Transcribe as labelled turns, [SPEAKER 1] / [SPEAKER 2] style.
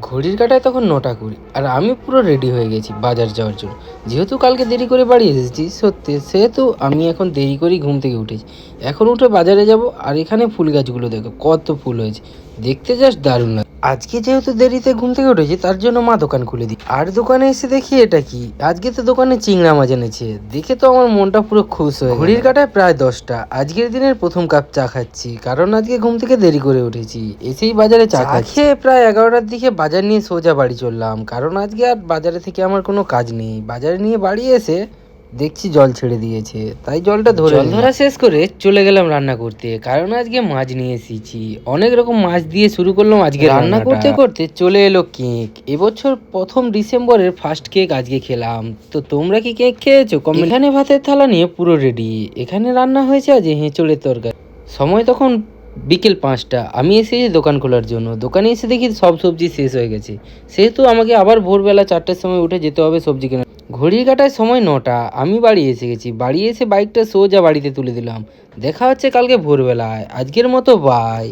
[SPEAKER 1] ঘড়ির কাঁটায় তখন 9টা 20 আর আমি পুরো রেডি হয়ে গেছি বাজার যাওয়ার জন্য। যেহেতু কালকে দেরি করে বাড়ি এসেছি সত্যি, সেহেতু আমি এখন দেরি করেই ঘুম থেকে উঠেছি। এখন উঠে বাজারে যাব। আর এখানে ফুল গাছগুলো দেখো কত ফুল হয়েছে, দেখতে জাস্ট দারুণ লাগে। আজকে যেহেতু দেরিতে ঘুম থেকে উঠেছি তার জন্য মা দোকান খুলে দিই। আর দোকানে এসে দেখি এটা কি, আজকে তো দোকানে চিংড়া মাছ এনেছে। দেখে তো আমার মনটা পুরো খুশ হয়ে গেল। ঘড়ির কাঁটায় প্রায় 10টা। আজকের দিনের প্রথম কাপ চা খাচ্ছি, কারণ আজকে ঘুম থেকে দেরি করে উঠেছি। এসেই বাজারে চা খেয়ে প্রায় 11টার দিকে বাজার নিয়ে সোজা বাড়ি চললাম, কারণ আজকে আর বাজারে থেকে আমার কোনো কাজ নেই। বাজারে নিয়ে বাড়ি এসে দেখছি জল ছেড়ে দিয়েছে, তাই জলটা ধরে জল ধরা শেষ করে চলে গেলাম রান্না করতে, কারণ আজকে মাছ নিয়ে এসেছি। অনেক রকম মাছ দিয়ে শুরু করলাম আজকে রান্না করতে করতে চলে এলো কেক। এবছর প্রথম ডিসেম্বরের ফার্স্ট কেক আজকে খেলাম। তো তোমরা কি কেক খেয়েছো? এখানে ভাতের থালা নিয়ে পুরো রেডি। এখানে রান্না হয়েছে আজ হেঁচড়ের তরকারি। সময় তখন বিকেল 5টা। আমি এসেছি দোকান খোলার জন্য। দোকানে এসে দেখি সব সবজি শেষ হয়ে গেছে, সেহেতু আমাকে আবার ভোরবেলা 4টার সময় উঠে যেতে হবে সবজি কেনার। ঘড়ির কাঁটায় সময় 9টা। আমি বাড়ি এসে গেছি। বাড়ি এসে বাইকটা সোজা বাড়িতে তুলে দিলাম। দেখা হচ্ছে কালকে ভোরবেলায়। আজকের মতো বাই।